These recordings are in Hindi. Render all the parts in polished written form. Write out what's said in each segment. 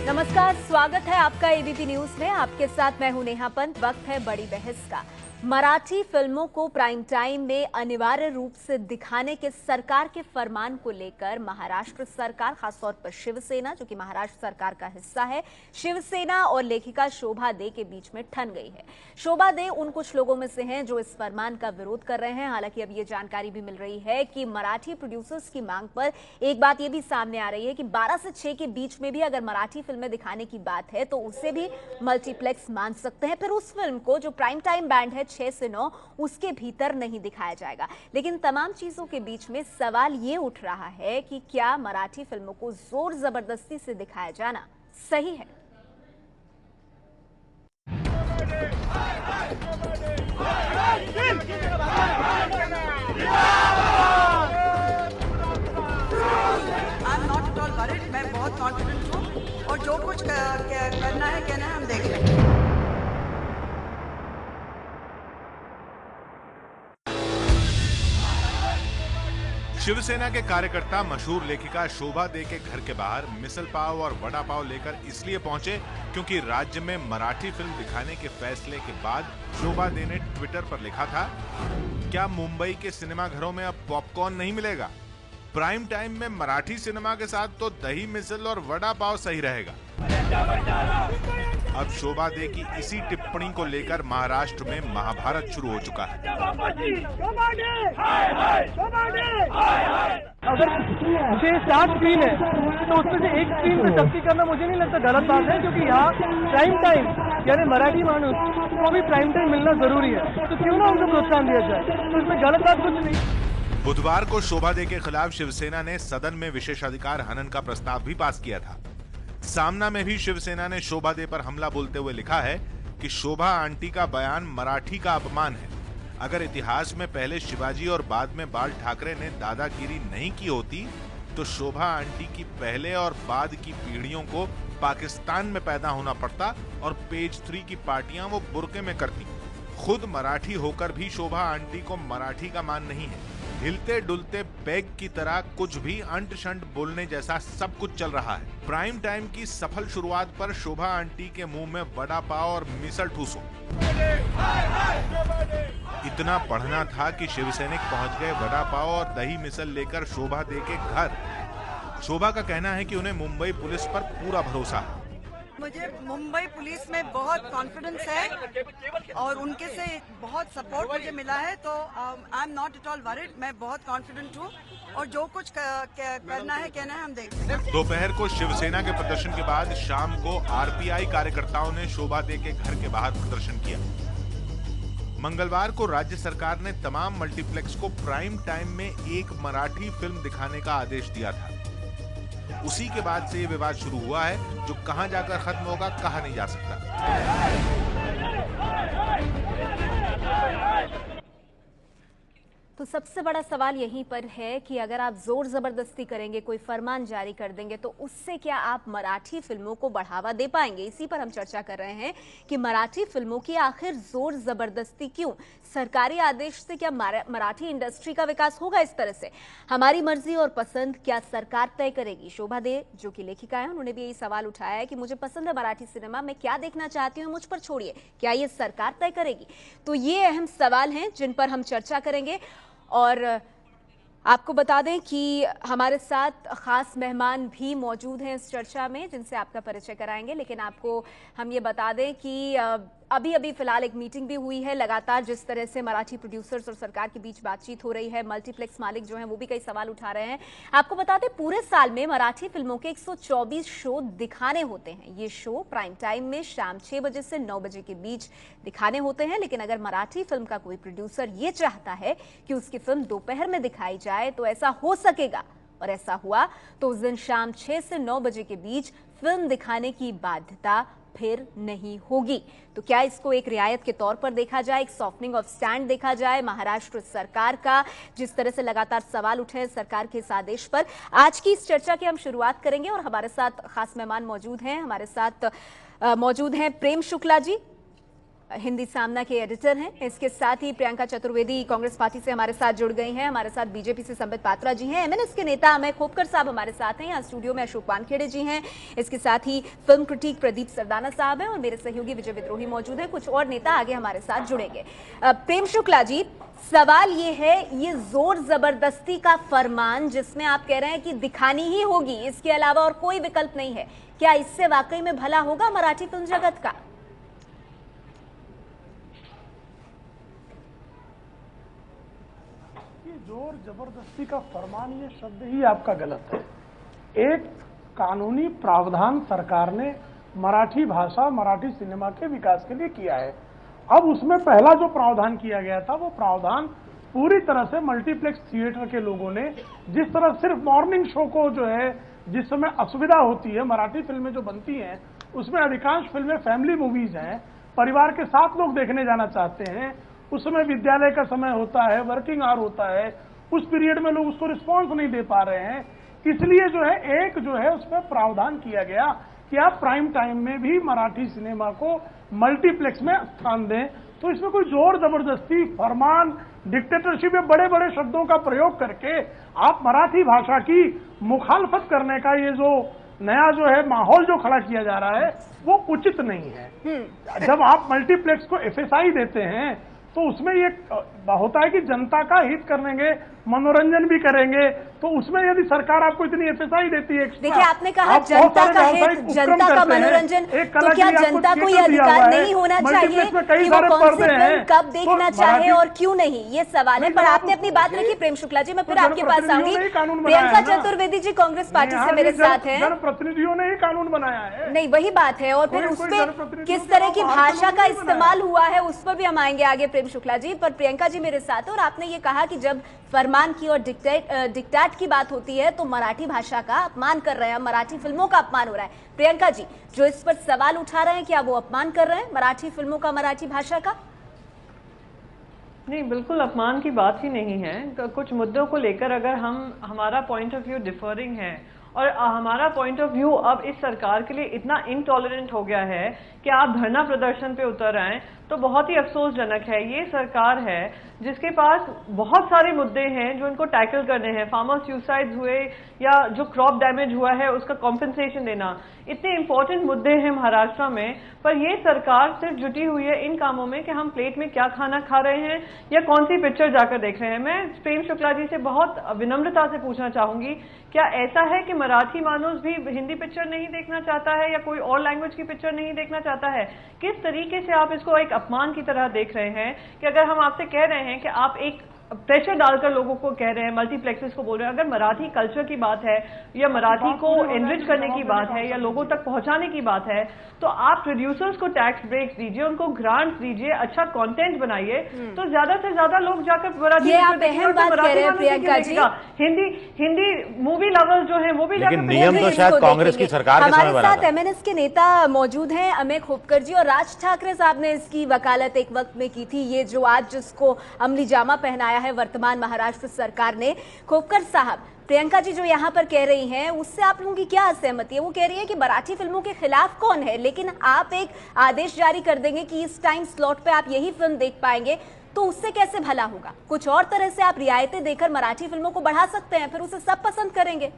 नमस्कार, स्वागत है आपका एबीपी न्यूज में। आपके साथ मैं हूं नेहा पंत। वक्त है बड़ी बहस का। मराठी फिल्मों को प्राइम टाइम में अनिवार्य रूप से दिखाने के सरकार के फरमान को लेकर महाराष्ट्र सरकार, खासतौर पर शिवसेना जो कि महाराष्ट्र सरकार का हिस्सा है, शिवसेना और लेखिका शोभा दे के बीच में ठन गई है। शोभा दे उन कुछ लोगों में से हैं जो इस फरमान का विरोध कर रहे हैं। हालांकि अब ये जानकारी भी मिल रही है कि मराठी प्रोड्यूसर्स की मांग पर एक बात ये भी सामने आ रही है कि 12 से 6 के बीच में भी अगर मराठी फिल्में दिखाने की बात है तो उसे भी मल्टीप्लेक्स मान सकते हैं। फिर उस फिल्म को जो प्राइम टाइम बैंड है 6 से 9 उसके भीतर नहीं दिखाया जाएगा। लेकिन तमाम चीजों के बीच में सवाल ये उठ रहा है कि क्या मराठी फिल्मों को जोर जबरदस्ती से दिखाया जाना सही है? मैं बहुत कॉन्फिडेंट हूँ और जो कुछ करना है कहना है हम देख लेंगे। शिवसेना के कार्यकर्ता मशहूर लेखिका शोभा दे के घर के बाहर मिसल पाव और वड़ा पाव लेकर इसलिए पहुंचे क्योंकि राज्य में मराठी फिल्म दिखाने के फैसले के बाद शोभा दे ने ट्विटर पर लिखा था, क्या मुंबई के सिनेमाघरों में अब पॉपकॉर्न नहीं मिलेगा? प्राइम टाइम में मराठी सिनेमा के साथ तो दही मिसल और वड़ा पाव सही रहेगा। अब शोभा दे की इसी टिप्पणी को लेकर महाराष्ट्र में महाभारत शुरू हो चुका है। अगर 6-7 स्क्रीन है तो उसमें से एक स्क्रीन पे सख्ती करना मुझे नहीं लगता गलत बात है, क्योंकि यहाँ प्राइम टाइम यानी मराठी मानुस को भी प्राइम टाइम मिलना जरूरी है, तो क्यों ना उनको प्रोत्साहन दिया जाए, तो इसमें गलत बात कुछ नहीं। बुधवार को शोभा दे के खिलाफ शिवसेना ने सदन में विशेषाधिकार हनन का प्रस्ताव भी पास किया था। सामना में भी शिवसेना ने शोभा दे पर हमला बोलते हुए लिखा है कि शोभा आंटी का बयान मराठी का अपमान है। अगर इतिहास में पहले शिवाजी और बाद में बाल ठाकरे ने दादागिरी नहीं की होती तो शोभा आंटी की पहले और बाद की पीढ़ियों को पाकिस्तान में पैदा होना पड़ता और पेज 3 की पार्टियां वो बुर्के में करती। खुद मराठी होकर भी शोभा आंटी को मराठी का मान नहीं है। हिलते डुलते बैग की तरह कुछ भी अंट शंट बोलने जैसा सब कुछ चल रहा है। प्राइम टाइम की सफल शुरुआत पर शोभा आंटी के मुंह में वड़ा पाव और मिसल ठूसो। इतना पढ़ना था कि शिवसैनिक पहुंच गए वड़ा पाव और दही मिसल लेकर शोभा दे के घर। शोभा का कहना है कि उन्हें मुंबई पुलिस पर पूरा भरोसा है। मुझे मुंबई पुलिस में बहुत कॉन्फिडेंस है और उनके से बहुत सपोर्ट मुझे मिला है, तो I am not at all worried. मैं बहुत कॉन्फिडेंट हूँ और जो कुछ करना है कहना है हम देख लेंगे। दोपहर को शिवसेना के प्रदर्शन के बाद शाम को आरपीआई कार्यकर्ताओं ने शोभा दे के घर के बाहर प्रदर्शन किया। मंगलवार को राज्य सरकार ने तमाम मल्टीप्लेक्स को प्राइम टाइम में एक मराठी फिल्म दिखाने का आदेश दिया था। उसी के बाद से ये विवाद शुरू हुआ है जो कहां जाकर खत्म होगा कहा नहीं जा सकता। तो सबसे बड़ा सवाल यहीं पर है कि अगर आप जोर जबरदस्ती करेंगे, कोई फरमान जारी कर देंगे, तो उससे क्या आप मराठी फिल्मों को बढ़ावा दे पाएंगे? इसी पर हम चर्चा कर रहे हैं कि मराठी फिल्मों की आखिर जोर जबरदस्ती क्यों? सरकारी आदेश से क्या मराठी इंडस्ट्री का विकास होगा? इस तरह से हमारी मर्जी और पसंद क्या सरकार तय करेगी? शोभा दे जो कि लेखिका है, उन्होंने भी यही सवाल उठाया है कि मुझे पसंद है मराठी सिनेमा, मैं क्या देखना चाहती हूँ मुझ पर छोड़िए, क्या ये सरकार तय करेगी? तो ये अहम सवाल हैं जिन पर हम चर्चा करेंगे। और आपको बता दें कि हमारे साथ खास मेहमान भी मौजूद हैं इस चर्चा में जिनसे आपका परिचय कराएंगे। लेकिन आपको हम ये बता दें कि अभी अभी फिलहाल एक मीटिंग भी हुई है। लगातार जिस तरह से मराठी प्रोड्यूसर्स और सरकार के बीच बातचीत हो रही है, मल्टीप्लेक्स मालिक जो हैं वो भी कई सवाल उठा रहे हैं। आपको बता दें पूरे साल में मराठी फिल्मों के 124 शो दिखाने होते हैं। ये शो प्राइम टाइम में शाम 6 बजे से 9 बजे के बीच दिखाने होते हैं। लेकिन अगर मराठी फिल्म का कोई प्रोड्यूसर ये चाहता है कि उसकी फिल्म दोपहर में दिखाई जाए तो ऐसा हो सकेगा, और ऐसा हुआ तो उस दिन शाम 6 से 9 बजे के बीच फिल्म दिखाने की बाध्यता फिर नहीं होगी। तो क्या इसको एक रियायत के तौर पर देखा जाए, एक सॉफ्टनिंग ऑफ स्टैंड देखा जाए महाराष्ट्र सरकार का, जिस तरह से लगातार सवाल उठे हैं सरकार के इस आदेश पर? आज की इस चर्चा की हम शुरुआत करेंगे और हमारे साथ खास मेहमान मौजूद हैं। हमारे साथ मौजूद हैं प्रेम शुक्ला जी, हिंदी सामना के एडिटर हैं। इसके साथ ही प्रियंका चतुर्वेदी कांग्रेस पार्टी से हमारे साथ जुड़ गई हैं। हमारे साथ बीजेपी से संबित पात्रा जी हैं। एमएनएस के नेता अमय खोपकर साहब हमारे साथ हैं। यहाँ स्टूडियो में अशोक वानखेड़े जी हैं। इसके साथ ही फिल्म क्रिटिक प्रदीप सरदाना साहब हैं और मेरे सहयोगी विजय विद्रोही मौजूद हैं। कुछ और नेता आगे हमारे साथ जुड़ेंगे। प्रेम शुक्ला जी, सवाल ये है, ये जोर जबरदस्ती का फरमान जिसमें आप कह रहे हैं कि दिखानी ही होगी, इसके अलावा और कोई विकल्प नहीं है, क्या इससे वाकई में भला होगा मराठी फिल्म जगत का? जोर जबरदस्ती का फरमान, ये शब्द ही आपका गलत है। एक कानूनी प्रावधान सरकार ने मराठी भाषा, मराठी सिनेमा के विकास के लिए किया है। अब उसमें पहला जो प्रावधान किया गया था, वो प्रावधान पूरी तरह से मल्टीप्लेक्स थिएटर के लोगों ने, जिस तरह सिर्फ मॉर्निंग शो को जो है जिस समय असुविधा होती है, मराठी फिल्में जो बनती हैं उसमें अधिकांश फिल्में फैमिली मूवीज हैं, परिवार के साथ लोग देखने जाना चाहते हैं, उस समय विद्यालय का समय होता है, वर्किंग आवर होता है, उस पीरियड में लोग उसको रिस्पॉन्स नहीं दे पा रहे हैं। इसलिए जो है एक जो है उसमें प्रावधान किया गया कि आप प्राइम टाइम में भी मराठी सिनेमा को मल्टीप्लेक्स में स्थान दें। तो इसमें कोई जोर जबरदस्ती, फरमान, डिक्टेटरशिप या बड़े बड़े शब्दों का प्रयोग करके आप मराठी भाषा की मुखालफत करने का ये जो नया जो है माहौल जो खड़ा किया जा रहा है वो उचित नहीं है। जब आप मल्टीप्लेक्स को एफएसआई देते हैं तो उसमें ये होता है कि जनता का हित करेंगे, मनोरंजन भी करेंगे, तो उसमें यदि सरकार आपको इतनी एफएसआई देती है, देखिए आपने कहा जनता का हित, जनता का मनोरंजन, तो क्या जनता को ये अधिकार नहीं होना चाहिए कि वो कौन सी फिल्म कब देखना चाहे और क्यों नहीं, ये सवाल है। पर आपने अपनी बात रखी प्रेम शुक्ला जी, मैं फिर आपके पास आऊंगी। प्रियंका चतुर्वेदी जी कांग्रेस पार्टी से मेरे साथ हैं। जनप्रतिनिधियों ने ही कानून बनाया है। नहीं, वही बात है। और फिर उस पर किस तरह की भाषा का इस्तेमाल हुआ है उस पर भी हम आएंगे आगे प्रेम शुक्ला जी। पर प्रियंका जी मेरे साथ है और आपने ये कहा कि जब फरमान की और डिक्टेट की बात होती है तो मराठी भाषा का अपमान कर रहे हैं, मराठी फिल्मों का अपमान हो रहा है। प्रियंका जी जो इस पर सवाल उठा रहे हैं, क्या वो अपमान कर रहे हैं मराठी फिल्मों का, मराठी भाषा का? नहीं, बिल्कुल अपमान की बात ही नहीं है। कुछ मुद्दों को लेकर अगर हमारा पॉइंट ऑफ व्यू डिफरिंग है और हमारा पॉइंट ऑफ व्यू अब इस सरकार के लिए इतना इनटॉलरेंट हो गया है कि आप धरना प्रदर्शन पे उतर आए, तो बहुत ही अफसोसजनक है। ये सरकार है जिसके पास बहुत सारे मुद्दे हैं जो इनको टैकल करने हैं। फार्मर सुसाइड्स हुए या जो क्रॉप डैमेज हुआ है उसका कॉम्पेंसेशन देना, इतने इंपॉर्टेंट मुद्दे हैं महाराष्ट्र में, पर ये सरकार सिर्फ जुटी हुई है इन कामों में कि हम प्लेट में क्या खाना खा रहे हैं या कौन सी पिक्चर जाकर देख रहे हैं। मैं प्रेम शुक्ला जी से बहुत विनम्रता से पूछना चाहूंगी, क्या ऐसा है कि मराठी मानुस भी हिंदी पिक्चर नहीं देखना चाहता है या कोई और लैंग्वेज की पिक्चर नहीं देखना चाहता है? किस तरीके से आप इसको एक अपमान की तरह देख रहे हैं कि अगर हम आपसे कह रहे हैं कि आप एक प्रेशर डालकर लोगों को कह रहे हैं, मल्टीप्लेक्सेस को बोल रहे हैं, अगर मराठी कल्चर की बात है या मराठी को एनरिच करने की बात है या लोगों तक पहुंचाने की बात है, तो आप प्रोड्यूसर्स को टैक्स ब्रेक्स दीजिए, उनको ग्रांट्स दीजिए, अच्छा कंटेंट बनाइए, तो ज्यादा से ज्यादा लोग जाकर मराठी हिंदी मूवी लवर्स जो है वो भी जाकर। नियम तो शायद कांग्रेस की सरकार के समय बना था। हमारे साथ एमएनएस के नेता मौजूद हैं अमय खोपकर जी, और राज ठाकरे साहब ने इसकी वकालत एक वक्त में की थी, ये जो आज जिसको अमली जामा पहनाया है वर्तमान महाराष्ट्र सरकार ने। खोपकर साहब, प्रियंका जी जो यहाँ पर कह रही हैं उससे आप लोगों की क्या असहमति है? वो कह रही है कि मराठी फिल्मों के खिलाफ कौन है, लेकिन आप एक आदेश जारी कर देंगे कि इस टाइम स्लॉट पे आप यही फिल्म देख पाएंगे, तो उससे कैसे भला होगा? कुछ और तरह से आप रियायतें देकर मराठी फिल्मों को बढ़ा सकते हैं, फिर उसे सब पसंद करेंगे।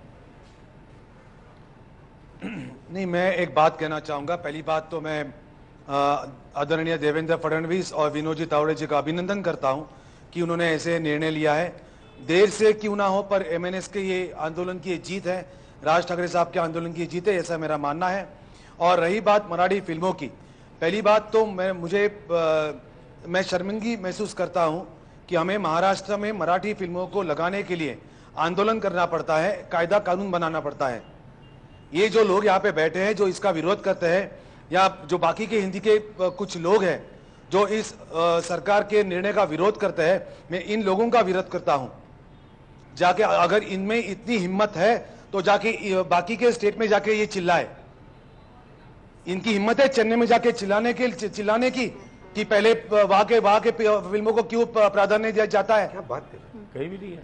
नहीं, मैं एक बात कहना चाहूंगा। पहली बात तो मैं आदरणीय देवेंद्र फडणवीस और विनोद तावड़े जी का अभिनंदन करता हूं कि उन्होंने ऐसे निर्णय लिया है। देर से क्यों ना हो, पर एमएनएस के ये आंदोलन की जीत है, राज ठाकरे साहब के आंदोलन की जीत है, ऐसा मेरा मानना है। और रही बात मराठी फिल्मों की, पहली बात तो मैं शर्मिंदगी महसूस करता हूं कि हमें महाराष्ट्र में मराठी फिल्मों को लगाने के लिए आंदोलन करना पड़ता है, कायदा कानून बनाना पड़ता है। ये जो लोग यहाँ पे बैठे हैं जो इसका विरोध करते हैं, या जो बाकी के हिंदी के कुछ लोग हैं जो इस सरकार के निर्णय का विरोध करते हैं, मैं इन लोगों का विरोध करता हूं। जाके अगर इनमें इतनी हिम्मत है तो जाके बाकी के स्टेट में जाके ये चिल्लाए। इनकी हिम्मत है चेन्नई में जाके चिल्लाने की कि पहले वहां के फिल्मों को क्यों प्राधान्य दिया जाता है? क्या बात कर, कहीं भी नहीं है।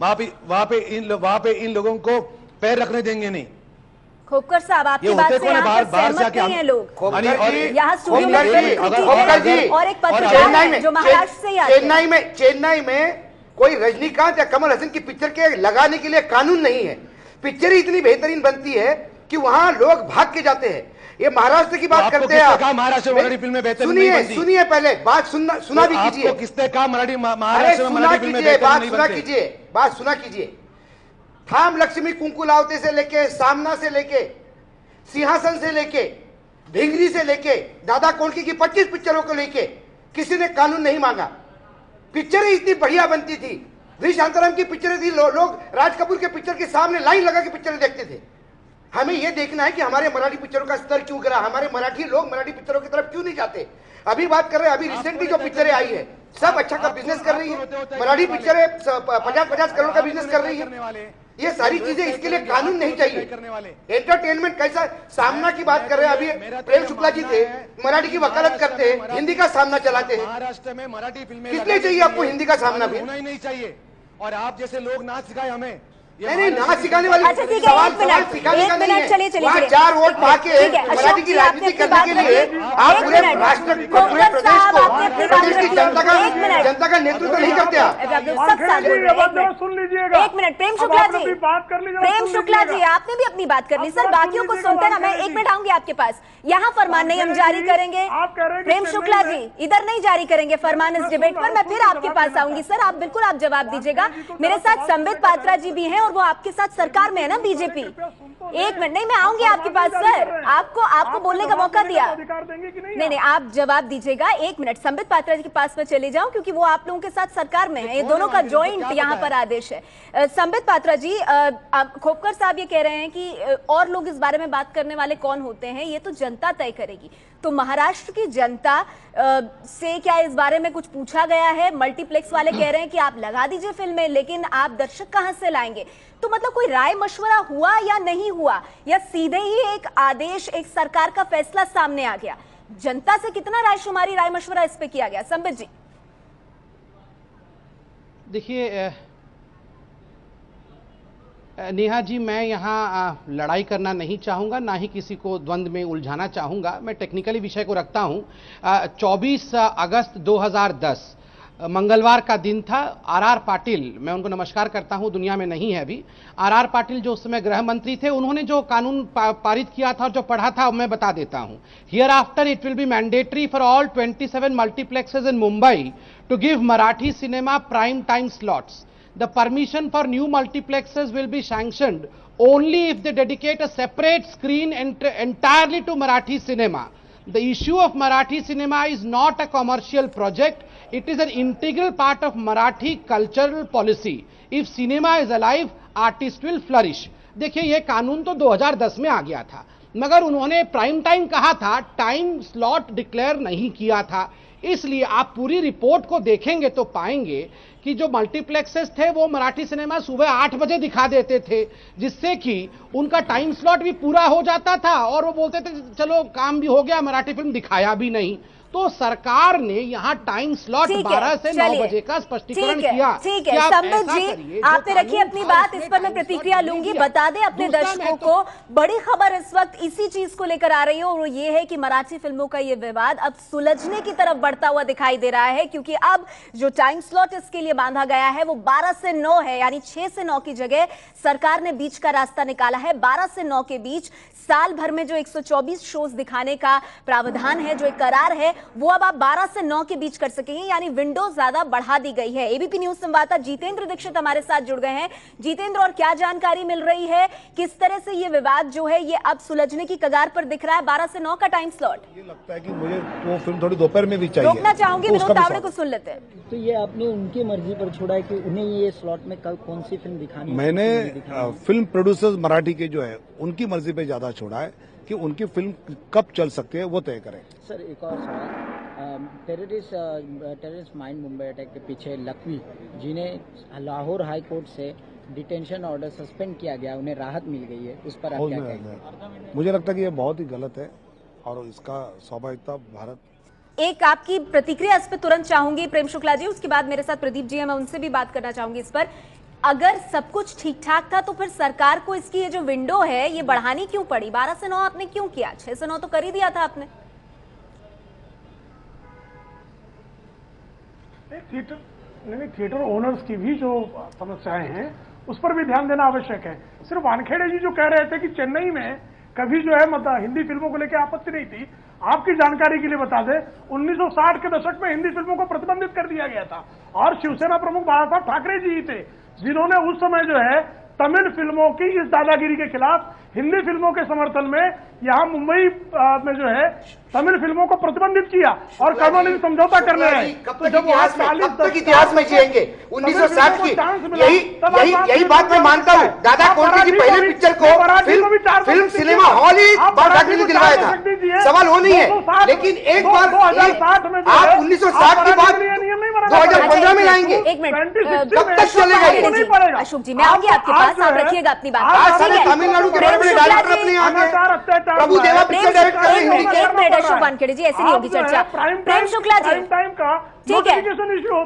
वहां पे इन लोगों को पैर रखने देंगे नहीं। खोपकर साहब, आपकी बात से यहाँ पर सहमत नहीं है लोग। यहाँ स्टूडियो में और एक पत्रकार है जो महाराष्ट्र से आते हैं। चेन्नई में कोई रजनीकांत या कमल हसन की पिक्चर के लगाने के लिए कानून नहीं है। पिक्चर ही इतनी बेहतरीन बनती है कि वहां लोग भाग के जाते हैं। ये महाराष्ट्र की बात करते हैं आप। महाराष्ट्र मराठी फिल्में बेहतरीन नहीं बनती। सुनिए पहले बात सुना भी कीजिए। किसने कहा महाराष्ट्र में मराठी फिल्में बेहतरीन नहीं बनती? बात सुना कीजिए। थाम लक्ष्मी कुंकुलावते से लेके, सामना से लेके, सिंहासन से लेके, ढिंगरी से लेके, दादा कोंडकी की 25 पिक्चरों को लेके किसी ने कानून नहीं मांगा। पिक्चरें इतनी बढ़िया बनती थी। वी शांताराम की पिक्चरें थी, लोग राज कपूर के पिक्चर के सामने लाइन लगा के पिक्चरें देखते थे। हमें यह देखना है कि हमारे मराठी पिक्चरों का स्तर क्यों गिरा, हमारे मराठी लोग मराठी पिक्चरों की तरफ क्यों नहीं जाते। अभी बात कर रहे हैं, अभी रिसेंटली जो पिक्चरें आई है सब अच्छा का बिजनेस कर रही है। मराठी पिक्चरें 50-50 करोड़ का बिजनेस कर रही है। ये सारी चीजें, इसके लिए कानून नहीं चाहिए। एंटरटेनमेंट कैसा, सामना की बात कर रहे हैं। अभी प्रेम शुक्ला जी थे, मराठी की वकालत करते हैं, हिंदी का सामना चलाते हैं। महाराष्ट्र में मराठी फिल्में कितने चाहिए आपको हिंदी का सामना भी? होना ही नहीं चाहिए। और आप जैसे लोग नाच सिखाए हमें, नहीं नाच सिखाने वाली, अच्छा ठीक है, एक मिनट चलिए 4 वोट पाके मराठी की राजनीति करने के लिए आप पूरे राष्ट्र प्रदेश को, जनता का नेतृत्व नहीं करते आप। सुन लीजिएगा। एक मिनट प्रेम शुक्ला जी, बात कर लीजिए। प्रेम शुक्ला जी आपने भी अपनी बात कर ली। सर बाकियों को सुनते ना, मैं 1 मिनट आऊंगी आपके पास। यहाँ फरमान नहीं हम जारी करेंगे। प्रेम शुक्ला जी इधर नहीं जारी करेंगे फरमान इस डिबेट पर। मैं फिर आपके पास आऊंगी। सर आप बिल्कुल आप जवाब दीजिएगा। मेरे साथ संबित पात्रा जी भी हैं और वो आपके साथ सरकार में है ना, बीजेपी। 1 मिनट, नहीं मैं आऊंगी आपके पास सर। आपको बोलने का मौका दिया। नहीं आप जवाब दीजिएगा। 1 मिनट, संबित पात्रा जी के पास में चले जाऊं क्योंकि वो आप लोगों के साथ सरकार में है। ये दोनों का जॉइंट यहाँ पर आदेश है। संबित पात्रा जी, खोपकर साहब ये कह रहे हैं कि और लोग इस बारे में बात करने वाले कौन होते हैं ये तो जनता तय करेगी। तो महाराष्ट्र की जनता से क्या इस बारे में कुछ पूछा गया है? मल्टीप्लेक्स वाले कह रहे हैं कि आप लगा दीजिए फिल्में, लेकिन आप दर्शक कहां से लाएंगे? तो मतलब कोई राय मशवरा हुआ या नहीं हुआ, या सीधे ही एक आदेश, एक सरकार का फैसला सामने आ गया? जनता से कितना रायशुमारी, राय मशवरा इस पे किया गया? संबित जी देखिए नेहा जी, मैं यहाँ लड़ाई करना नहीं चाहूँगा, ना ही किसी को द्वंद्व में उलझाना चाहूँगा। मैं टेक्निकली विषय को रखता हूँ। 24 अगस्त 2010 मंगलवार का दिन था। आर पाटिल, मैं उनको नमस्कार करता हूँ, दुनिया में नहीं है अभी। आर पाटिल जो उस समय गृह मंत्री थे, उन्होंने जो कानून पारित किया था और जो पढ़ा था मैं बता देता हूँ। Here after it will be mandatory for all 27 multiplexes in Mumbai to give Marathi cinema prime time slots. The permission for new multiplexes will be sanctioned only if they dedicate a separate screen entirely to Marathi cinema. The issue of Marathi cinema is not a commercial project. It is an integral part of Marathi cultural policy. If cinema is alive, artists will flourish. देखिए ये कानून तो 2010 में आ गया था, मगर उन्होंने प्राइम टाइम कहा था, टाइम स्लॉट डिक्लेयर नहीं किया था। इसलिए आप पूरी रिपोर्ट को देखेंगे तो पाएंगे कि जो मल्टीप्लेक्सेस थे वो मराठी सिनेमा सुबह 8 बजे दिखा देते थे, जिससे कि उनका टाइम स्लॉट भी पूरा हो जाता था और वो बोलते थे चलो काम भी हो गया, मराठी फिल्म दिखाया भी नहीं। तो सरकार ने यहाँ टाइम स्लॉट 12 से 9 बजे का स्पष्टीकरण किया। ठीक है संबित जी, आपने रखी अपनी बात, इस पर मैं प्रतिक्रिया लूंगी। बता दें अपने दर्शकों को, बड़ी खबर इस वक्त इसी चीज को लेकर आ रही है और ये है कि मराठी फिल्मों का ये विवाद अब सुलझने की तरफ बढ़ता हुआ दिखाई दे रहा है, क्योंकि अब जो टाइम स्लॉट इसके लिए बांधा गया है वो 12 से 9 है, यानी 6 से 9 की जगह सरकार ने बीच का रास्ता निकाला है। 12 से 9 के बीच साल भर में जो 124 शोज दिखाने का प्रावधान है, जो एक करार है, वो अब आप 12 से 9 के बीच कर सकेंगे, यानी विंडो ज्यादा बढ़ा दी गई है। एबीपी न्यूज संवाददाता जितेंद्र दीक्षित हमारे साथ जुड़ गए हैं। जितेंद्र, और क्या जानकारी मिल रही है, किस तरह से ये विवाद जो है ये अब सुलझने की कगार पर दिख रहा है? 12 से 9 का टाइम स्लॉट, ये लगता है कि मुझे वो फिल्म थोड़ी दोपहर में भी चाहिए। रोकना चाहूंगी, विनोद तावड़े को सुन लेते हैं। तो ये आपने उनकी मर्जी पर छोड़ा है कि उन्हें ये स्लॉट में कल कौन सी फिल्म दिखानी है? मैंने फिल्म प्रोड्यूसर्स मराठी के जो है उनकी मर्जी पे ज्यादा छोड़ा है कि उनकी फिल्म कब चल सकती है वो तय करें। सर एक और सवाल, टेररिस्ट माइंड मुंबई अटैक के पीछे लखवी जिन्हें लाहौर हाई कोर्ट से डिटेंशन ऑर्डर सस्पेंड किया गया, उन्हें राहत मिल गई है, उस पर आप क्या कहेंगे? मुझे लगता है कि ये बहुत ही गलत है और इसका स्वाभाविकता भारत। एक आपकी प्रतिक्रिया इस पर तुरंत चाहूंगी प्रेम शुक्ला जी, उसके बाद मेरे साथ प्रदीप जी हैं, मैं उनसे भी बात करना चाहूंगी इस पर। अगर सब कुछ ठीक ठाक था तो फिर सरकार को इसकी ये जो विंडो है ये बढ़ानी क्यों पड़ी? 12 से 9 आपने क्यों किया? 6 से 9 तो कर ही दिया था आपने। थिएटर ओनर्स की भी जो समस्याएं हैं उस पर भी ध्यान देना आवश्यक है। सिर्फ वानखेड़े जी जो कह रहे थे कि चेन्नई में कभी जो है मतलब हिंदी फिल्मों को लेकर आपत्ति नहीं थी, आपकी जानकारी के लिए बता दें 1960 के दशक में हिंदी फिल्मों को प्रतिबंधित कर दिया गया था और शिवसेना प्रमुख बाला साहब ठाकरे जी ही थे जिन्होंने उस समय जो है तमिल फिल्मों की इस दादागिरी के खिलाफ हिंदी फिल्मों के समर्थन में यहाँ मुंबई में जो है तमिल फिल्मों को प्रतिबंधित किया और कानूनी समझौता करने आए। तो जब इतिहास में जिएंगे 1960 की यही बात मैं मानता हूँ। दादा कोंडके की पहली पिक्चर को फिल्म सिनेमा हॉल ही दिलवाया था, सवाल वो नहीं है। लेकिन एक बार आप 1960 की बात 2015 में लाएंगे, कब तक चलेगा? अशोक जी मैं आऊंगी आपके पास, आप रखिएगा अपनी बात। आज सारे तमिलनाडु के बड़े-बड़े डायरेक्टर अपने यहाँ प्रभु देवा पिक्चर डायरेक्ट कर रहे हैं। एक मिनट अशोक वानखेड़े जी, ऐसे नहीं होगी चर्चा। प्रेम शुक्ला जी ठीक है,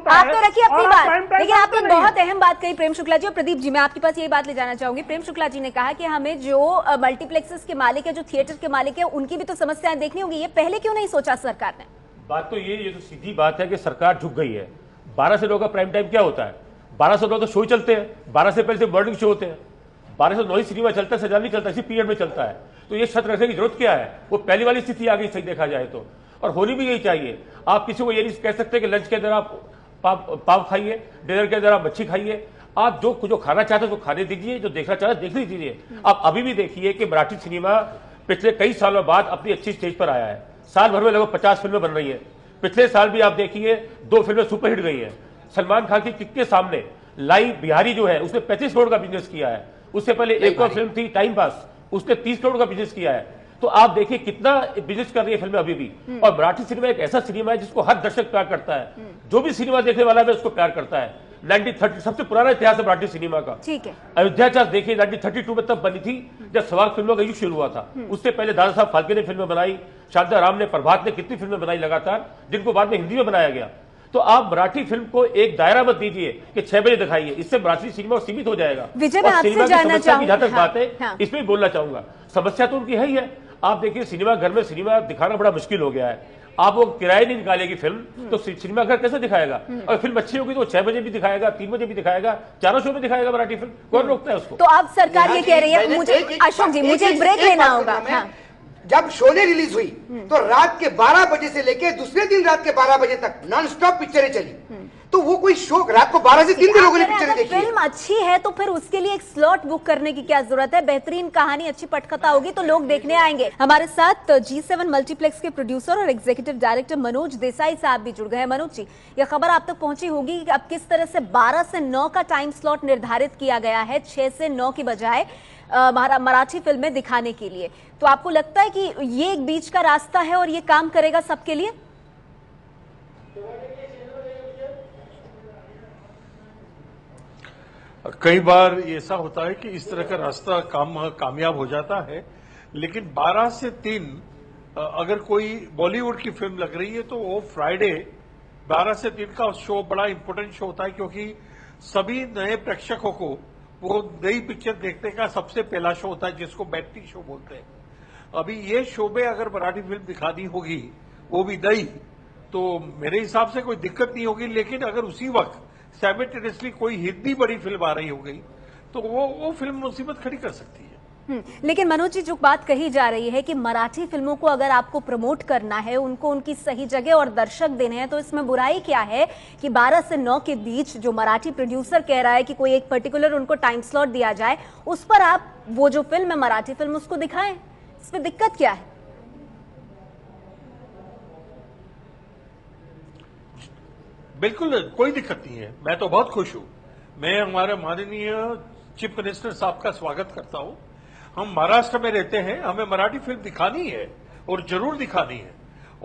आप तो रखिए अपनी बात, लेकिन आपने बहुत अहम बात कही प्रेम शुक्ला जी। और प्रदीप जी मैं आपके पास यही बात ले जाना चाहूंगी। प्रेम शुक्ला जी ने कहा कि हमें जो मल्टीप्लेक्सेस के मालिक है, जो थिएटर के मालिक है, उनकी भी तो समस्याएं देखनी होंगी। ये पहले क्यों नहीं सोचा सरकार ने? बात तो ये तो सीधी बात है कि सरकार झुक गई है। 12 से 9 का प्राइम टाइम क्या होता है? 12 से 9 तो शो चलते हैं, 12 से पहले मॉर्निंग शो होते हैं, 12 से 9 ही सिनेमा चलता है, सजा नहीं चलता, इसी पीरियड में चलता है। तो ये शर्त रखने की जरूरत क्या है? वो पहली वाली स्थिति आ गई सही देखा जाए तो, और होनी भी यही चाहिए। आप किसी को ये नहीं कह सकते कि लंच के अंदर आप पाव खाइए, डिनर के अंदर आप मच्छी खाइए। आप जो खाना चाहते हो तो खाने दीजिए, जो देखना चाहते देखने दीजिए। आप अभी भी देखिए कि मराठी सिनेमा पिछले कई सालों बाद अपनी अच्छी स्टेज पर आया है। साल भर में लगभग 50 फिल्में बन रही है। पिछले साल भी आप देखिए 2 फिल्में सुपरहिट गई है। सलमान खान की किक के सामने लाई बिहारी जो है उसने 35 करोड़ का बिजनेस किया है। उससे पहले एक और फिल्म थी टाइम पास, उसने 30 करोड़ का बिजनेस किया है। तो आप देखिए कितना बिजनेस कर रही है फिल्में अभी भी। और मराठी सिनेमा एक ऐसा सिनेमा है जिसको हर दर्शक प्यार करता है। जो भी सिनेमा देखने वाला है उसको प्यार करता है। 1930 सबसे पुराना इतिहास है मराठी सिनेमा का। ठीक है, अयोध्या चार देखिए 1932 में तब बनी थी जब सवाल फिल्मों का युग शुरू हुआ था। उससे पहले दादा साहब फाल्के ने फिल्में बनाई, शांता राम ने, प्रभात ने कितनी फिल्में बनाई लगातार, जिनको बाद में हिंदी में बनाया गया। तो आप मराठी फिल्म को एक दायरा मत दीजिए कि 6 बजे दिखाइए, इससे मराठी सिनेमा सीमित हो जाएगा। विजय मैं आपसे जानना चाहूंगा, जहां तक बात है इसमें भी बोलना चाहूंगा, समस्या तो उनकी है ही है। आप देखिए सिनेमा घर में सिनेमा दिखाना बड़ा मुश्किल हो गया है। आप वो किराए नहीं निकालेगी फिल्म तो सिनेमा घर कैसे दिखाएगा? और फिल्म अच्छी होगी तो 6 बजे भी दिखाएगा, 3 बजे भी दिखाएगा, 4 शो में दिखाएगा मराठी फिल्म। कौन रोकता है उसको? तो अब सरकार ये कह रही है, मुझे अशोक जी मुझे एक ब्रेक लेना होगा। जब शोले रिलीज हुई तो रात के 12 बजे से लेके दूसरे दिन रात के 12 बजे तक नॉन स्टॉप पिक्चरें चली। तो वो कोई शो रात को 12 से 3 लोगों ने पिक्चरें देखी। फिल्म अच्छी है तो फिर उसके लिए एक स्लॉट बुक करने की क्या जरूरत है? बेहतरीन कहानी, अच्छी पटकथा होगी तो लोग देखने आएंगे। हमारे साथ G7 मल्टीप्लेक्स के प्रोड्यूसर और एग्जीक्यूटिव डायरेक्टर मनोज देसाई साहब भी जुड़ गए हैं। मनोज जी, ये खबर आप तक पहुंची होगी कि अब किस तरह से 12 से 9 का टाइम स्लॉट निर्धारित किया गया है, 6 से 9 की बजाय मराठी फिल्में दिखाने के लिए। तो आपको लगता है कि ये एक बीच का रास्ता है और ये काम करेगा सबके लिए? कई बार ऐसा होता है कि इस तरह का रास्ता कामयाब हो जाता है, लेकिन 12 से 3 अगर कोई बॉलीवुड की फिल्म लग रही है तो वो फ्राइडे 12 से 3 का शो बड़ा इंपॉर्टेंट शो होता है, क्योंकि सभी नए प्रेक्षकों को वो नई पिक्चर देखने का सबसे पहला शो होता है, जिसको मैटनी शो बोलते हैं। अभी ये शो में अगर मराठी फिल्म दिखानी होगी, वो भी नई, तो मेरे हिसाब से कोई दिक्कत नहीं होगी। लेकिन अगर उसी वक्त साइमल्टेनियसली कोई हिंदी बड़ी फिल्म आ रही हो गई तो वो फिल्म मुसीबत खड़ी कर सकती है। लेकिन मनोज जी, जो बात कही जा रही है कि मराठी फिल्मों को अगर आपको प्रमोट करना है, उनको उनकी सही जगह और दर्शक देने हैं, तो इसमें बुराई क्या है कि 12 से 9 के बीच जो मराठी प्रोड्यूसर कह रहा है कि कोई एक पर्टिकुलर उनको टाइम स्लॉट दिया जाए, उस पर आप वो जो फिल्म है मराठी फिल्म उसको दिखाएं, इसमें दिक्कत क्या है? बिल्कुल कोई दिक्कत नहीं है, मैं तो बहुत खुश हूं। मैं हमारे माननीय चीफ मिनिस्टर साहब का स्वागत करता हूं। हम महाराष्ट्र में रहते हैं, हमें मराठी फिल्म दिखानी है और जरूर दिखानी है।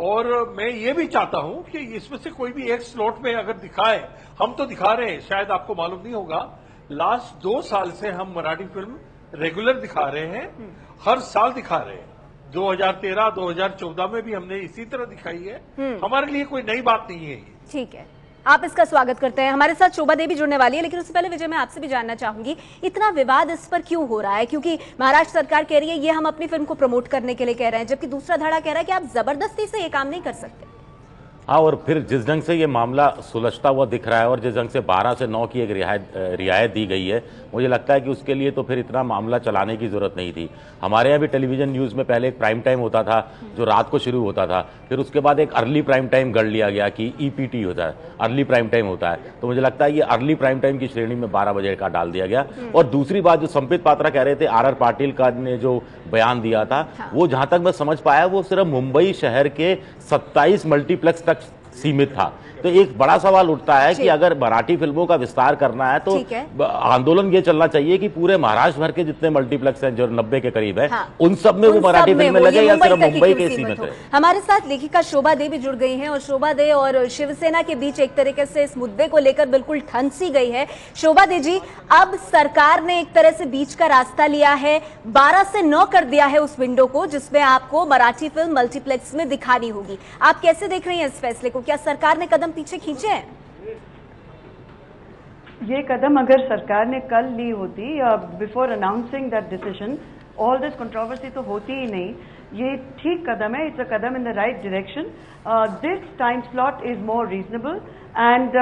और मैं ये भी चाहता हूं कि इसमें से कोई भी एक स्लॉट में अगर दिखाए, हम तो दिखा रहे हैं, शायद आपको मालूम नहीं होगा, लास्ट 2 साल से हम मराठी फिल्म रेगुलर दिखा रहे हैं, हर साल दिखा रहे हैं। 2013, 2014 में भी हमने इसी तरह दिखाई है। हमारे लिए कोई नई बात नहीं है। ठीक है, आप इसका स्वागत करते हैं। हमारे साथ शोभा देवी जुड़ने वाली है, लेकिन उससे पहले विजय मैं आपसे भी जानना चाहूंगी इतना विवाद इस पर क्यों हो रहा है? क्योंकि महाराष्ट्र सरकार कह रही है ये हम अपनी फिल्म को प्रमोट करने के लिए कह रहे हैं, जबकि दूसरा धड़ा कह रहा है कि आप जबरदस्ती से ये काम नहीं कर सकते। हाँ, और फिर जिस ढंग से ये मामला सुलझता हुआ दिख रहा है और जिस ढंग से 12 से 9 की एक रियायत दी गई है, मुझे लगता है कि उसके लिए तो फिर इतना मामला चलाने की जरूरत नहीं थी। हमारे यहाँ भी टेलीविजन न्यूज़ में पहले एक प्राइम टाइम होता था जो रात को शुरू होता था, फिर उसके बाद एक अर्ली प्राइम टाइम गढ़ लिया गया कि EPT होता है, अर्ली प्राइम टाइम होता है। तो मुझे लगता है ये अर्ली प्राइम टाइम की श्रेणी में 12 बजे का डाल दिया गया। और दूसरी बात जो संबित पात्रा कह रहे थे, RR पाटिल का ने जो बयान दिया था, वो जहां तक मैं समझ पाया वो सिर्फ मुंबई शहर के 27 मल्टीप्लेक्स तक सीमित था। तो एक बड़ा सवाल उठता है कि अगर मराठी फिल्मों का विस्तार करना है तो आंदोलन ये चलना चाहिए कि पूरे महाराष्ट्र भर के जितने मल्टीप्लेक्स हैं जो 90 के करीब है, उन सब में वो मराठी फिल्में लगे या सिर्फ मुंबई के सीमित है। हमारे साथ लेखिका शोभा दे भी जुड़ गई हैं और शोभा दे और शिवसेना के बीच एक तरीके से इस मुद्दे को लेकर बिल्कुल ठनसी गई है। शोभा दे जी, अब सरकार ने एक तरह से बीच का रास्ता लिया है, 12 से 9 कर दिया है उस विंडो को जिसमें आपको मराठी फिल्म मल्टीप्लेक्स में दिखानी होगी। आप कैसे देख रही हैं इस फैसले को? क्या सरकार ने कदम पीछे खींचे हैं? ये कदम अगर सरकार ने कल ली होती, before announcing that decision, all this controversy तो होती ही नहीं। ये ठीक कदम है, it's a Kadam in the right direction. This time slot is more reasonable and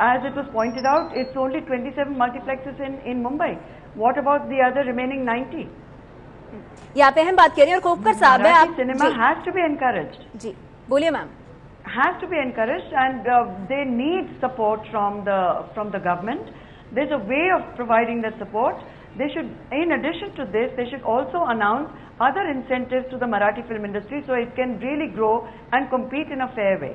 as it was pointed out, it's only 27 multiplexes in Mumbai. What about the other remaining 90? यहाँ पे हम बात करें और खोपकर साहब है, आप cinema has to be encouraged. जी बोलिए ma'am. Has to be encouraged and they need support from the government. There's a way of providing that support. They should, in addition to this, they should also announce other incentives to the Marathi film industry so it can really grow and compete in a fair way.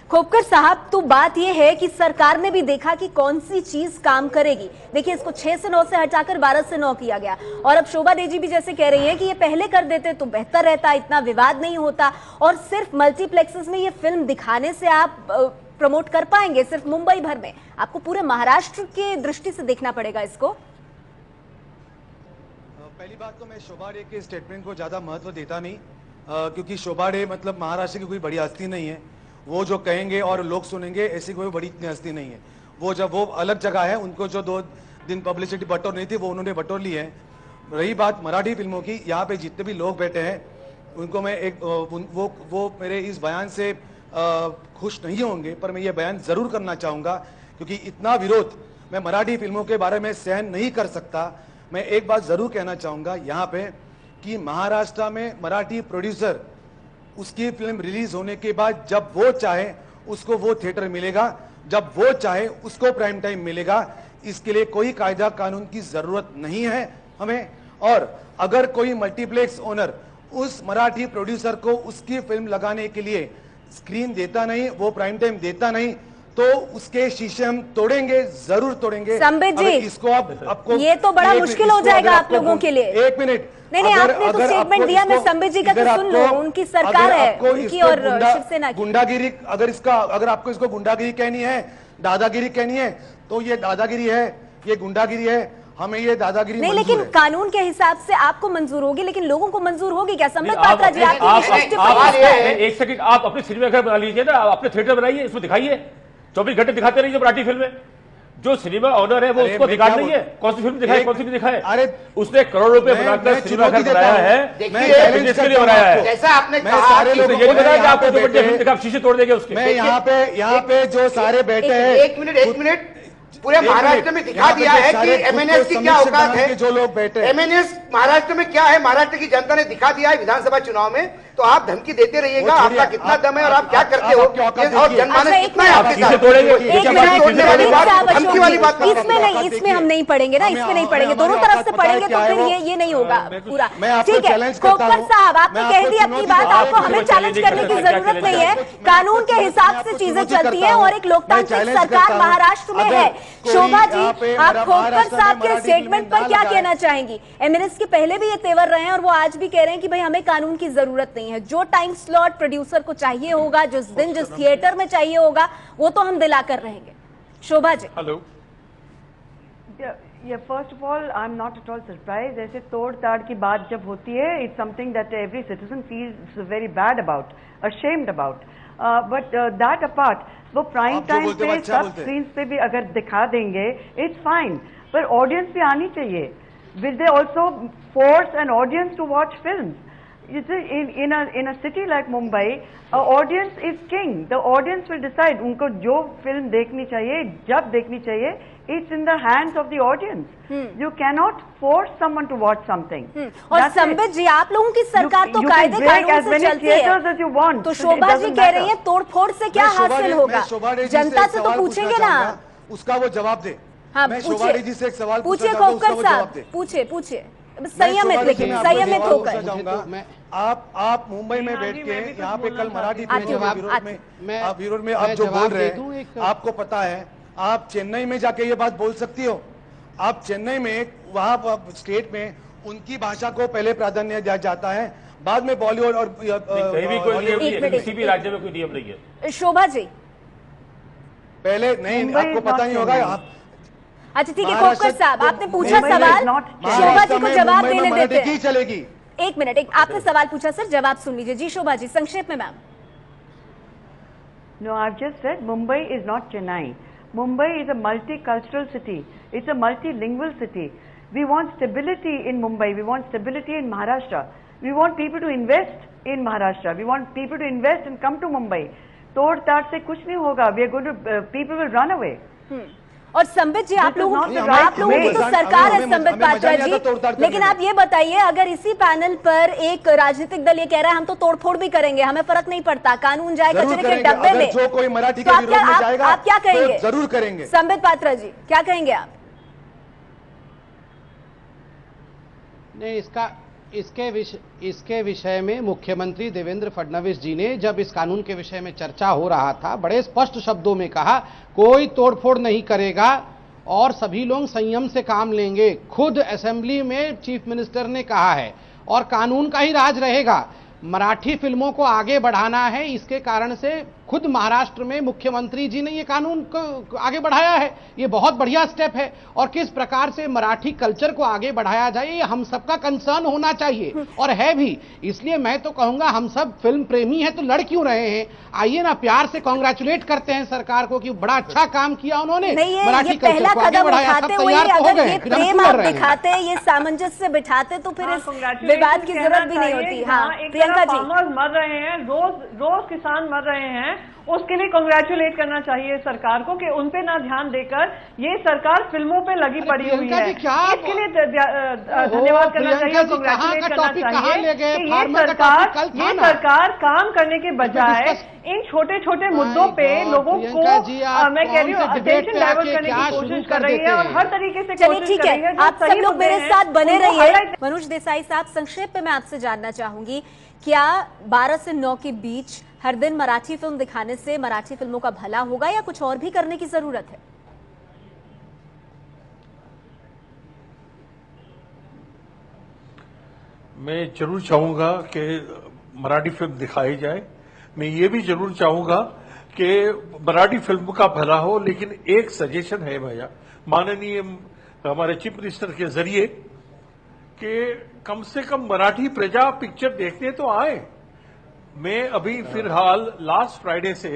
Khopkar साहब, तो बात यह है कि सरकार ने भी देखा कि कौन सी चीज काम करेगी। देखिए, इसको 6 से 9 से हटाकर 12 से 9 किया गया और अब शोभा दे जी भी जैसे कह रही है कि ये पहले कर देते तो बेहतर रहता, इतना विवाद नहीं होता और सिर्फ मल्टीप्लेक्सेस में ये फिल्म दिखाने से आप प्रमोट कर पाएंगे सिर्फ मुंबई भर में। आपको पूरे महाराष्ट्र के दृष्टि से देखना पड़ेगा इसको। पहली बात तो मैं शोभा डे के स्टेटमेंट को ज्यादा महत्व देता नहीं, क्योंकि शोभा डे मतलब महाराष्ट्र की कोई बड़ी हस्ती नहीं है। वो जो कहेंगे और लोग सुनेंगे, ऐसी कोई बड़ी इतनी हस्ती नहीं है। वो अलग जगह है, उनको जो 2 दिन पब्लिसिटी बटोर नहीं थी वो उन्होंने बटोर ली है। रही बात मराठी फिल्मों की, यहाँ पे जितने भी लोग बैठे हैं उनको मैं वो मेरे इस बयान से खुश नहीं होंगे, पर मैं ये बयान जरूर करना चाहूंगा क्योंकि इतना विरोध मैं मराठी फिल्मों के बारे में सहन नहीं कर सकता। मैं एक बात जरूर कहना चाहूंगा यहाँ पे कि महाराष्ट्र में मराठी प्रोड्यूसर उसकी फिल्म रिलीज होने के बाद जब वो चाहे उसको वो थिएटर मिलेगा, जब वो चाहे उसको प्राइम टाइम मिलेगा। इसके लिए कोई कायदा कानून की जरूरत नहीं है हमें। और अगर कोई मल्टीप्लेक्स ओनर उस मराठी प्रोड्यूसर को उसकी फिल्म लगाने के लिए स्क्रीन देता नहीं, वो प्राइम टाइम देता नहीं, तो उसके शीशे हम तोड़ेंगे, जरूर तोड़ेंगे। संबित जी, इसको आपको ये तो बड़ा मुश्किल हो जाएगा आप लोगों के लिए। एक मिनट, नहीं, आपने तो स्टेटमेंट दिया, मैं संबित जी का तो सुन लो, उनकी सरकार है, उनकी और शिवसेना की। गुंडागिरी अगर आपको इसको गुंडागिरी कहनी है, दादागिरी कहनी है, तो ये दादागिरी है, ये गुंडागिरी है। हमें ये दादागिरी नहीं, लेकिन कानून के हिसाब से आपको मंजूर होगी, लेकिन लोगों को मंजूर होगी क्या? संबित पात्रा जी, एक सेकंड, आप अपने सिनेमा घर बना लीजिए ना, अपने थिएटर बनाइए, इसमें दिखाइए, 24 घंटे दिखाते रहिए मराठी फिल्में। जो सिनेमा ऑनर है वो उसको दिखाना नहीं है, कौन सी फिल्म दिखाए कौन सी नहीं दिखाए। अरे उसने करोड़ रुपए बनाकर सिनेमा घर बनाया है, बिजनेस के लिए बनाया है। जैसा आपने कहा, सारे लोग ये बताया कि आपको जो बड़े फिल्म दिखा शीशे तोड़ देंगे उसके। मैं यहाँ पे जो सारे बैठे हैं, एक मिनट, पूरे महाराष्ट्र में दिखा दिया है कि एमएनएस की क्या औकात है। जो लोग बैठे, एमएनएस महाराष्ट्र में क्या है, महाराष्ट्र की जनता ने दिखा दिया है विधानसभा चुनाव में। तो आप धमकी देते रहिएगा, आपका कितना दम है और आप क्या करते हो, और जनमानस कितना है आपके साथ। धमकी वाली बात इसमें नहीं, इसमें हम नहीं पढ़ेंगे ना, इसमें नहीं पढ़ेंगे, दोनों तरफ से पढ़ेंगे तो फिर ये नहीं होगा पूरा। ठीक है खोपकर साहब, आपने कह दी अपनी बात, आपको हमें चैलेंज करने की जरूरत नहीं है। कानून के हिसाब से चीजें चलती है और एक लोकतांत्रिक सरकार महाराष्ट्र में है। शोभा जी, आप खोपकर साहब के स्टेटमेंट पर क्या कहना चाहेंगी? एमएनएस के पहले भी ये तेवर रहे हैं और वो आज भी कह रहे हैं कि भाई हमें कानून की जरूरत नहीं है, जो टाइम स्लॉट प्रोड्यूसर को चाहिए होगा, जिस दिन जिस थिएटर में चाहिए होगा, वो तो हम दिलाकर रहेंगे। Shobha ji, hello, Yeah, first of all, I'm not at all surprised. ऐसे तोड़ ताड़ की बात जब होती है, it's something that every citizen feels very bad about, ashamed about. But that apart, वो प्राइम टाइम पे सब स्क्रीन पे भी अगर दिखा देंगे, it's fine. पर ऑडियंस भी आनी चाहिए. Will they also force an audience to watch films? In a city like Mumbai, an audience is king. The audience will decide उनको जो फिल्म देखनी चाहिए, जब देखनी चाहिए. It's in the hands of the audience. You cannot force someone to watch something. और संबित जी, आप लोगों की सरकार तो कायदे कानून से चलती है. तो शोभा जी कह रही है तोड़फोड़ से क्या हासिल होगा? जनता से तो पूछेंगे ना. उसका वो जवाब दे. हाँ, मैं शोभा जी से एक सवाल पूछिए खोखकर साहब, पूछिए संयमित, लेकिन संयमित होकर. आप मुंबई में बैठ के यहाँ पे कल मराठी विरोध में आप जो बोल रहे हैं, आपको पता है आप चेन्नई में जाके ये बात बोल सकती हो? आप चेन्नई में वहाँ स्टेट में उनकी भाषा को पहले प्राधान्य दिया जाता है, बाद में बॉलीवुड और कहीं भी कोई नियम नहीं है, किसी भी राज्य में कोई नियम नहीं है. शोभा जी पहले नहीं, आपको पता नहीं होगा. आप अच्छा ठीक है खोखकर साहब, आपने पूछा सवाल, शोभा जी को जवाब देने देते हैं. चलेगी. एक मिनट, आपने सवाल पूछा सर, जवाब सुन लीजिए. जी शोभा जी, संक्षेप में ma'am. No, I've just said Mumbai is not Chennai. Mumbai is a multicultural city. It's a multilingual city. We want stability in Mumbai. We want stability in Maharashtra. We want people to invest in Maharashtra. We want people to invest and come to Mumbai. तोड़ ताड़ से कुछ नहीं होगा. We are going to people will run away. और संबित जी, आप लोगों की तो सरकार है संबित पात्रा जी, लेकिन आप ये बताइए, अगर इसी पैनल पर एक राजनीतिक दल ये कह रहा है हम तो तोड़फोड़ भी करेंगे, हमें फर्क नहीं पड़ता, कानून जाए कचरे के डब्बे में, जो कोई मराठी के विरोध में जाएगा आप क्या कहेंगे? जरूर करेंगे. संबित पात्रा जी क्या कहेंगे आप? नहीं, इसके विषय में मुख्यमंत्री देवेंद्र फडणवीस जी ने जब इस कानून के विषय में चर्चा हो रहा था, बड़े स्पष्ट शब्दों में कहा कोई तोड़फोड़ नहीं करेगा और सभी लोग संयम से काम लेंगे. खुद असेंबली में चीफ मिनिस्टर ने कहा है और कानून का ही राज रहेगा. मराठी फिल्मों को आगे बढ़ाना है, इसके कारण से खुद महाराष्ट्र में मुख्यमंत्री जी ने ये कानून को आगे बढ़ाया है. ये बहुत बढ़िया स्टेप है और किस प्रकार से मराठी कल्चर को आगे बढ़ाया जाए ये हम सबका कंसर्न होना चाहिए और है भी. इसलिए मैं तो कहूंगा हम सब फिल्म प्रेमी हैं तो लड़ क्यों रहे हैं? आइए ना प्यार से कांग्रेचुलेट करते हैं सरकार को कि बड़ा अच्छा काम किया उन्होंने, मराठी कल्चर को आगे बढ़ाया. सब तैयार तो हो गए, प्रेम आप दिखाते, ये सामंजस्य बिठाते तो फिर इस विवाद की जरूरत भी नहीं होती. हाँ प्रियंका जी, मर रहे हैं, रोज किसान मर रहे हैं, उसके लिए कांग्रेचुलेट करना चाहिए सरकार को कि उन पे ना ध्यान देकर ये सरकार फिल्मों पे लगी पड़ी हुई है. इसके लिए धन्यवाद करना चाहिए, कांग्रेचुलेट करना चाहिए कि ये सरकार काम करने के बजाय इन छोटे छोटे मुद्दों पे लोगों को, मैं कह रही हूँ, अटेंशन डाइवर्ट करने की कोशिश कर रही है और हर तरीके से कोशिश कर रही है. आप सब लोग मेरे साथ बने रहिए. मनोज देसाई साहब, संक्षेप में मैं आपसे जानना चाहूंगी, क्या 12 से 9 के बीच हर दिन मराठी फिल्म दिखाने से मराठी फिल्मों का भला होगा या कुछ और भी करने की जरूरत है? मैं जरूर चाहूंगा कि मराठी फिल्म दिखाई जाए. मैं ये भी जरूर चाहूंगा कि मराठी फिल्म का भला हो, लेकिन एक सजेशन है भैया माननीय हमारे चीफ मिनिस्टर के जरिए कि कम से कम मराठी प्रजा पिक्चर देखने तो आए. मैं अभी फिलहाल लास्ट फ्राइडे से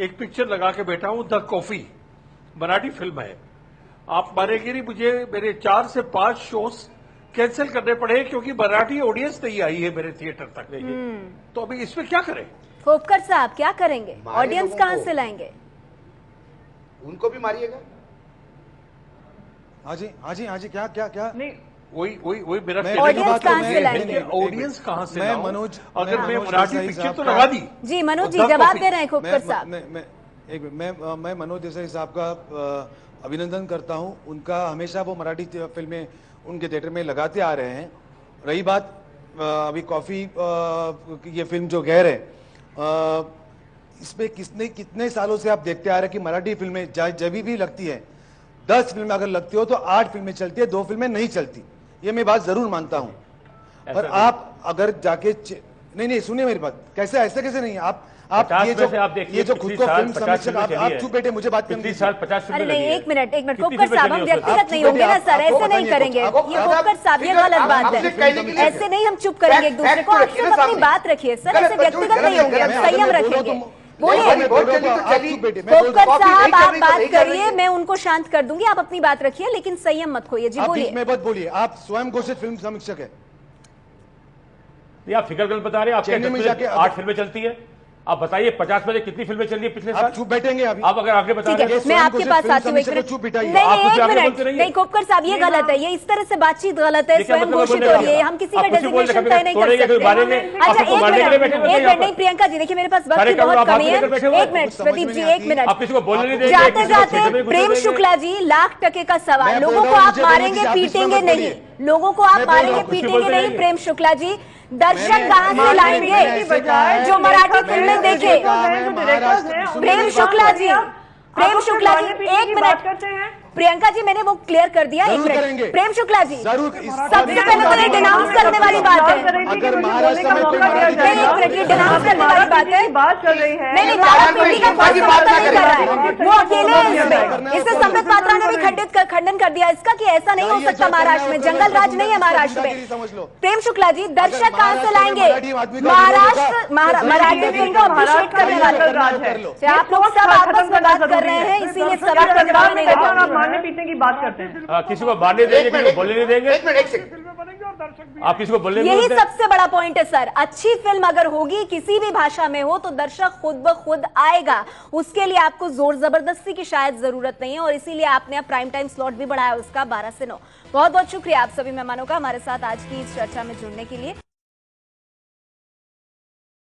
एक पिक्चर लगा के बैठा हूं, द कॉफी, मराठी फिल्म है. आप मानेंगे नहीं, मुझे मेरे 4 से 5 शोज कैंसिल करने पड़े क्योंकि मराठी ऑडियंस नहीं आई है मेरे थिएटर तक. तो अभी इसमें क्या करें? खोपकर साहब क्या करेंगे? ऑडियंस कहां से लाएंगे? उनको भी मारिएगा. हाँ जी, क्या नहीं, वही मेरा ऑडियंस कहां से मैं मनोज, अगर मैं मराठी पिक्चर तो लगा दी. जी मनोज जी जवाब दे रहे हैं खोपकर साहब. मैं मनोज देसाई साहब का अभिनंदन करता हूं. उनका हमेशा वो मराठी फिल्में उनके थिएटर में लगाते आ रहे हैं. रही बात अभी कॉफी ये फिल्म जो गैर है, इसमें कितने सालों से आप देखते आ रहे हैं कि मराठी फिल्में जब भी लगती है, 10 फिल्में अगर लगती हो तो 8 फिल्में चलती है, 2 फिल्में नहीं चलती. ये मैं बात जरूर मानता हूं. पर आप अगर जाके नहीं सुनिए मेरी बात, कैसे ऐसे कैसे नहीं, आप ये जो खुद को फिल्म समीक्षक, आप चुप बैठे, मुझे बात करनी है। 50 अरे नहीं, एक मिनट कोपकर साहब, हम व्यक्तिगत नहीं होंगे ना सर, ऐसे नहीं करेंगे। ये कोपकर साहब, ये गलत बात है, ऐसे नहीं हम चुप करेंगे एक दूसरे को। आप सिर्फ अपनी बात रखिए सर, ऐसे व्यक्तिगत नहीं होंगे, हम संयम रखेंगे। बोलिए कोपकर साहब, आप बात करिए, मैं उनको शांत कर दूंगी, आप अपनी बात रखिए लेकिन संयम मत खोइए। जी बोलिए। मैं बात बोलिए, आप स्वयं घोषित फिल्म समीक्षक है, आप फिगर गलत बता रहे हैं। आपके 8 फिल्में चलती है, आप बताइए 50 में से कितनी फिल्में चल रही है पिछले साल? चुप बैठेंगे अभी, आप अगर आगे बता रहे हैं। मैं आपके पास आती हूँ, नहीं कोपकर साहब, ये गलत है, ये इस तरह से बातचीत गलत है, स्वयं घोषित हो रही है, हम किसी का डेजिग्नेशन तय नहीं कर सकते। अच्छा एक मिनट, नहीं प्रियंका जी, देखिए मेरे पास वक्त की बहुत कमी है, एक मिनट प्रदीप जी, एक मिनट। जाते जाते प्रेम शुक्ला जी, लाख टके का सवाल, लोगों को आप मारेंगे पीटेंगे नहीं, लोगों को आप मारेंगे पीटेंगे नहीं प्रेम शुक्ला जी, दर्शक कहां से लाएंगे जो मराठी फिल्में देखे? प्रेम शुक्ला जी, एक मिनट, प्रियंका जी मैंने वो क्लियर कर दिया, एक मिनट। प्रेम शुक्ला जी, सबसे पहले तो ये डिनाउंस करने वाली बात है, अगर महाराष्ट्र में एक मिनट, ये डिनाउंस करने वाली बात है, बात कर रही है, नहीं दादा पीढ़ी का कोई समर्थन नहीं कर रहा है, वो अकेले हैं इसमें। इससे संबित पात्रा ने भी खंडन कर दिया इसका कि ऐसा नहीं हो सकता महाराष्ट्र में, जंगल राज नहीं है महाराष्ट्र में। प्रेम शुक्ला जी, दर्शक कहां से लाएंगे? महाराष्ट्र मराठी फिल्म को अप्रिशिएट करने वाले आप लोग सब आपस में बात कर रहे हैं, इसीलिए सवाल का जवाब नहीं देते, मारने पीटने की बात करते हैं। किसी को मारने देंगे, किसी को बोलने नहीं देंगे, आप किसी को बोलने नहीं देंगे। यही सबसे बड़ा पॉइंट है सर, अच्छी फिल्म अगर होगी किसी भी भाषा में हो तो दर्शक खुद ब खुद आएगा, उसके लिए आपको जोर जबरदस्ती की शायद जरूरत नहीं है, और इसीलिए आपने अब प्राइम टाइम स्लॉट भी बढ़ाया उसका 12 से 9। बहुत बहुत शुक्रिया आप सभी मेहमानों का हमारे साथ आज की इस चर्चा में जुड़ने के लिए।